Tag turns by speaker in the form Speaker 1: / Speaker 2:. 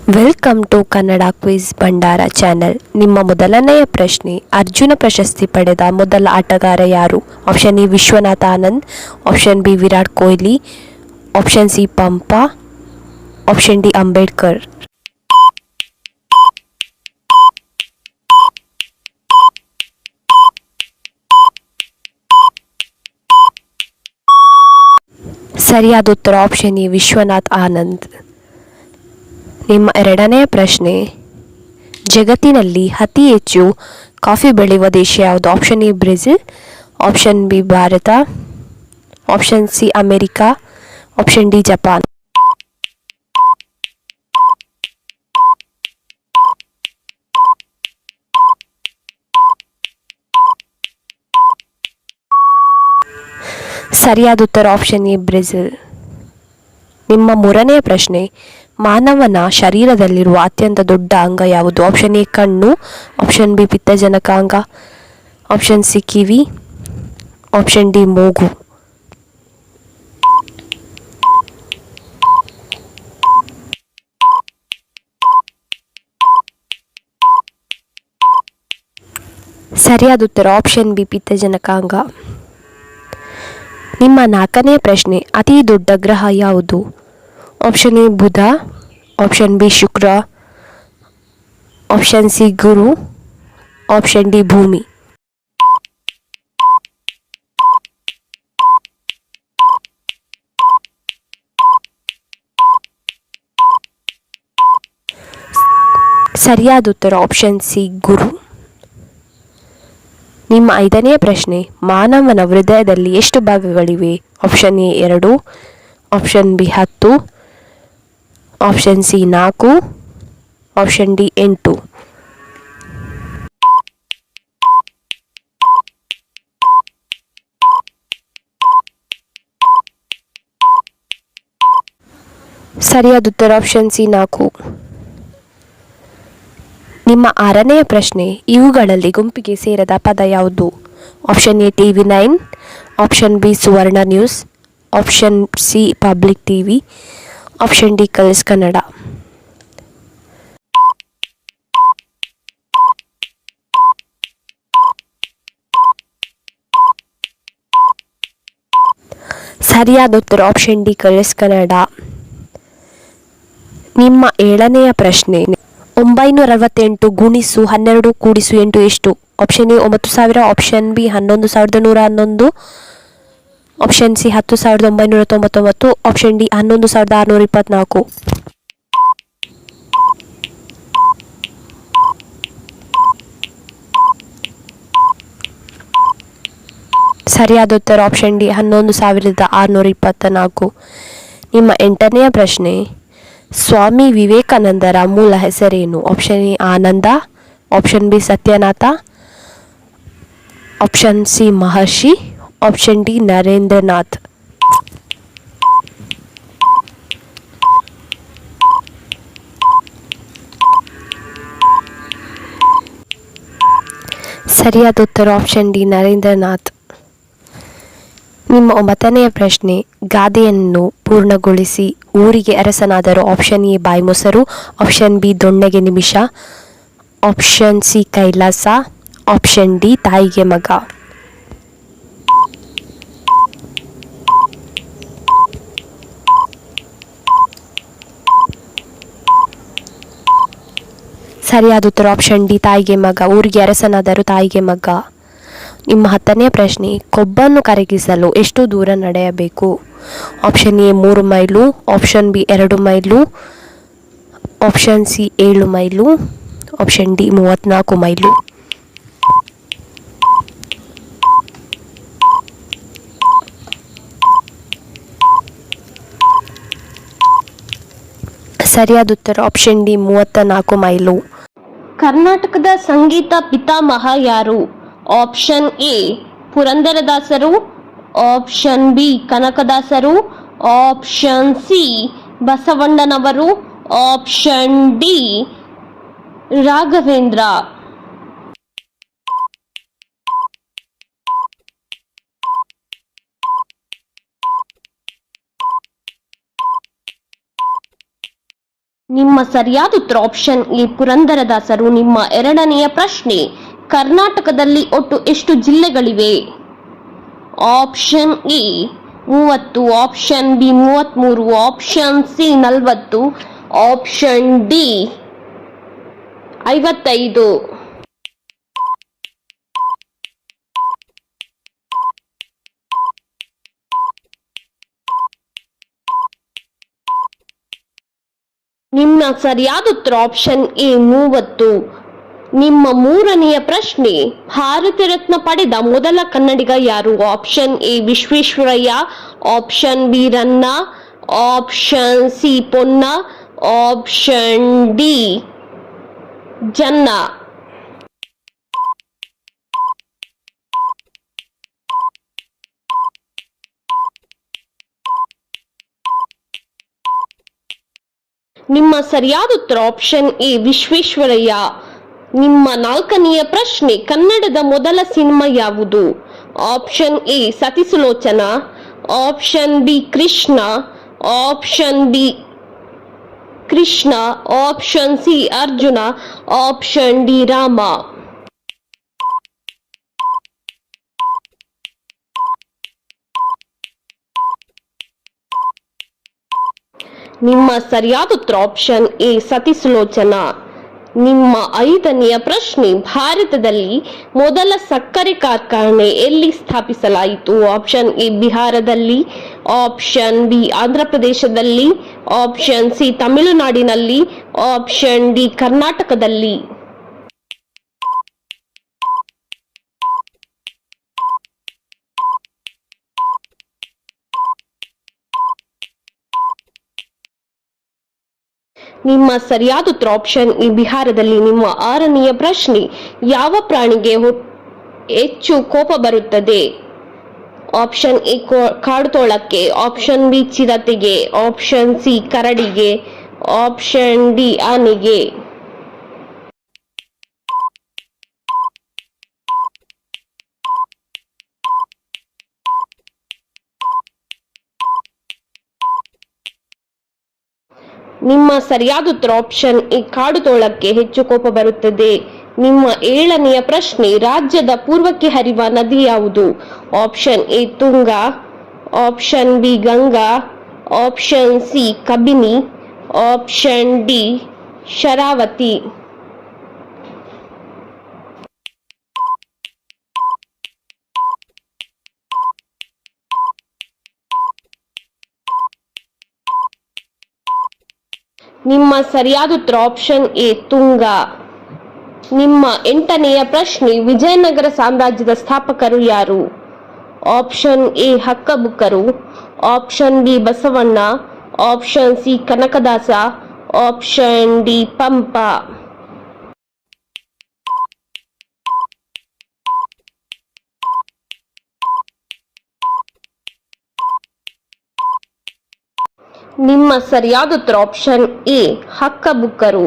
Speaker 1: Welcome to Kannada quiz ಭಂಡಾರ channel. ನಿಮ್ಮ ಮೊದಲನೆಯ ಪ್ರಶ್ನೆ, ಅರ್ಜುನ ಪ್ರಶಸ್ತಿ ಪಡೆದ ಮೊದಲ ಆಟಗಾರ ಯಾರು? Option A Vishwanatha Anand, option B Virat Kohli, option C Pampa, option D Ambedkar. ಸರಿಯಾದ ಉತ್ತರ ಆಪ್ಷನ್ ಎ ವಿಶ್ವನಾಥ್ ಆನಂದ್. ನಿಮ್ಮ ಎರಡನೆಯ ಪ್ರಶ್ನೆ, ಜಗತ್ತಿನಲ್ಲಿ ಅತಿ ಹೆಚ್ಚು ಕಾಫಿ ಬೆಳೆಯುವ ದೇಶ ಯಾವುದು? Option A Brazil, option B Bharat, option C America, option D Japan. ಸರಿಯಾದ ಉತ್ತರ ಆಪ್ಷನ್ ಎ ಬ್ರೆಜಿಲ್. ನಿಮ್ಮ ಮೂರನೆಯ ಪ್ರಶ್ನೆ, ಮಾನವನ ಶರೀರದಲ್ಲಿರುವ ಅತ್ಯಂತ ದೊಡ್ಡ ಅಂಗ ಯಾವುದು? ಆಪ್ಷನ್ ಎ ಕಣ್ಣು, ಆಪ್ಷನ್ ಬಿ ಪಿತ್ತಜನಕಾಂಗ, ಆಪ್ಷನ್ ಸಿ ಕಿವಿ, ಆಪ್ಷನ್ ಡಿ ಮೂಗು. ಸರಿಯಾದ ಉತ್ತರ ಆಪ್ಷನ್ ಬಿ ಪಿತ್ತಜನಕಾಂಗ. ನಿಮ್ಮ ನಾಲ್ಕನೆಯ ಪ್ರಶ್ನೆ, ಅತಿ ದೊಡ್ಡ ಗ್ರಹ ಯಾವುದು? Option A Budha, option B Shukra, option C Guru, option D ಭೂಮಿ. ಸರಿಯಾದ ಉತ್ತರ ಆಪ್ಷನ್ ಸಿ ಗುರು. ನಿಮ್ಮ ಐದನೆಯ ಪ್ರಶ್ನೆ, ಮಾನವನ ಹೃದಯದಲ್ಲಿ ಎಷ್ಟು ಭಾಗಗಳಿವೆ? Option A 2, option B 10, option C 4, option D 8. ಸರಿಯಾದ ಉತ್ತರ ಆಪ್ಷನ್ ಸಿ 4. ನಿಮ್ಮ ಆರನೆಯ ಪ್ರಶ್ನೆ, ಇವುಗಳಲ್ಲಿ ಗುಂಪಿಗೆ ಸೇರದ ಪದ ಯಾವುದು? Option A TV9, option B Suvarna news, option C public TV, option D colours Kannada. ಸರಿಯಾದ ಉತ್ತರ ಆಪ್ಷನ್ ಡಿ ಕಲರ್ಸ್ ಕನ್ನಡ. ನಿಮ್ಮ ಏಳನೆಯ ಪ್ರಶ್ನೆ, 968 ಗುಣಿಸು 12 ಕೂಡಿಸು 8 ಎಷ್ಟು? Option A 9000, option B 11111, option C 10999, option D 11624. ಸರಿಯಾದ ಉತ್ತರ ಆಪ್ಷನ್ ಡಿ 11624. ನಿಮ್ಮ ಎಂಟನೆಯ ಪ್ರಶ್ನೆ, ಸ್ವಾಮಿ ವಿವೇಕಾನಂದರ ಮೂಲ ಹೆಸರೇನು? Option A Ananda, option B Satyanatha, option C Maharshi, option D Narendranath. ಸರಿಯಾದ ಉತ್ತರ ಆಪ್ಷನ್ ಡಿ ನರೇಂದ್ರನಾಥ್. ನಿಮ್ಮ ಒಂಬತ್ತನೆಯ ಪ್ರಶ್ನೆ, ಗಾದೆಯನ್ನು ಪೂರ್ಣಗೊಳಿಸಿ. ಊರಿಗೆ ಅರಸನಾದರು. ಆಪ್ಷನ್ ಎ ಬಾಯ್ಮೊಸರು, ಆಪ್ಷನ್ ಬಿ ದೊಣ್ಣೆಗೆ ನಿಮಿಷ, option C Kailasa, option D ತಾಯಿಗೆ ಮಗ. ಸರಿಯಾದ ಉತ್ತರ ಆಪ್ಷನ್ ಡಿ ತಾಯಿಗೆ ಮಗ. ಊರಿಗೆ ಅರಸನಾದರು, ತಾಯಿಗೆ ಮಗ. ನಿಮ್ಮ ಹತ್ತನೆಯ ಪ್ರಶ್ನೆ, ಕೊಬ್ಬನ್ನು ಕರಗಿಸಲು ಎಷ್ಟು ದೂರ ನಡೆಯಬೇಕು? Option A 3 mile, option B 2 mile, option C 7 mile, option D 34 mile. ಸರಿಯಾದ ಉತ್ತರ ಆಪ್ಷನ್ ಡಿ 34 ಮೈಲು.
Speaker 2: ಕರ್ನಾಟಕದ ಸಂಗೀತ ಪಿತಾಮಹ ಯಾರು? ಆಪ್ಷನ್ ಎ ಪುರಂದರದಾಸರು, ಆಪ್ಷನ್ ಬಿ ಕನಕದಾಸರು, ಆಪ್ಷನ್ ಸಿ ಬಸವಣ್ಣನವರು, ಆಪ್ಷನ್ ಡಿ ರಾಘವೇಂದ್ರ. ನಿಮ್ಮ ಸರಿಯಾದ ಉತ್ತರ ಆಪ್ಷನ್ ಎ ಪುರಂದರದಾಸರು. ನಿಮ್ಮ ಎರಡನೆಯ ಪ್ರಶ್ನೆ, ಕರ್ನಾಟಕದಲ್ಲಿ ಒಟ್ಟು ಎಷ್ಟು ಜಿಲ್ಲೆಗಳಿವೆ? Option A 30, option B 33, option C 40, option D 55. ನಿಮ್ಮ ಸರಿಯಾದ ಉತ್ತರ ಆಪ್ಷನ್ ಎ 30. ನಿಮ್ಮ ಮೂರನೆಯ ಪ್ರಶ್ನೆ, ಭಾರತ ರತ್ನ ಪಡೆದ ಮೊದಲ ಕನ್ನಡಿಗ ಯಾರು? Option A Visvesvaraya, option B Ranna, option C Ponna, option D Janna. ನಿಮ್ಮ ಸರಿಯಾದ ಉತ್ತರ ಆಪ್ಷನ್ ಎ ವಿಶ್ವೇಶ್ವರಯ್ಯ. ನಿಮ್ಮ ನಾಲ್ಕನೆಯ ಪ್ರಶ್ನೆ, ಕನ್ನಡದ ಮೊದಲ ಸಿನಿಮಾ ಯಾವುದು? Option A Sati Sulochana, option B Krishna, option B Krishna, option C Arjuna, option D Rama. ನಿಮ್ಮ ಸರಿಯಾದ ಉತ್ತರ ಆಪ್ಷನ್ ಎ ಸತಿಸುಲೋಚನ. ನಿಮ್ಮ ಐದನೆಯ ಪ್ರಶ್ನೆ, ಭಾರತದಲ್ಲಿ ಮೊದಲ ಸಕ್ಕರೆ ಕಾರ್ಖಾನೆ ಎಲ್ಲಿ ಸ್ಥಾಪಿಸಲಾಯಿತು? ಆಪ್ಷನ್ ಎ ಬಿಹಾರದಲ್ಲಿ, ಆಪ್ಷನ್ ಬಿ ಆಂಧ್ರಪ್ರದೇಶದಲ್ಲಿ, ಆಪ್ಷನ್ ಸಿ ತಮಿಳುನಾಡಿನಲ್ಲಿ, ಆಪ್ಷನ್ ಡಿ ಕರ್ನಾಟಕದಲ್ಲಿ. ನಿಮ್ಮ ಸರಿಯಾದ ಉತ್ತರ ಆಪ್ಷನ್ ಎ ಬಿಹಾರದಲ್ಲಿ. ನಿಮ್ಮ ಆರನೆಯ ಪ್ರಶ್ನೆ, ಯಾವ ಪ್ರಾಣಿಗೆ ಹೆಚ್ಚು ಕೋಪ ಬರುತ್ತದೆ? ಆಪ್ಷನ್ ಎ ಕಾಡುತೋಳಕ್ಕೆ, ಆಪ್ಷನ್ ಬಿ ಚಿರತೆಗೆ, ಆಪ್ಷನ್ ಸಿ ಕರಡಿಗೆ, ಆಪ್ಷನ್ ಡಿ ಆನೆಗೆ. ನಿಮ್ಮ ಸರಿಯಾದ ಉತ್ತರ ಆಪ್ಷನ್ ಎ ಕಾಡುತೋಳಕ್ಕೆ ಹೆಚ್ಚು ಕೋಪ ಬರುತ್ತದೆ. ನಿಮ್ಮ ಏಳನೆಯ ಪ್ರಶ್ನೆ, ರಾಜ್ಯದ ಪೂರ್ವಕ್ಕೆ ಹರಿಯುವ ನದಿ ಯಾವುದು? Option A Tunga, option B Ganga, option C Kabini, option D Sharavathi. ನಿಮ್ಮ ಸರಿಯಾದ ಉತ್ತರ ಆಪ್ಷನ್ ಎ ತುಂಗಾ. ನಿಮ್ಮ ಎಂಟನೆಯ ಪ್ರಶ್ನೆ, ವಿಜಯನಗರ ಸಾಮ್ರಾಜ್ಯದ ಸ್ಥಾಪಕರು ಯಾರು? ಆಪ್ಷನ್ ಎ ಹಕ್ಕಬುಕ್ಕರು, option B Basavanna, option C Kanakadasa, option D Pampa. ನಿಮ್ಮ ಸರಿಯಾದ ಉತ್ತರ ಆಪ್ಷನ್ ಎ ಹಕ್ಕಬುಕ್ಕರು.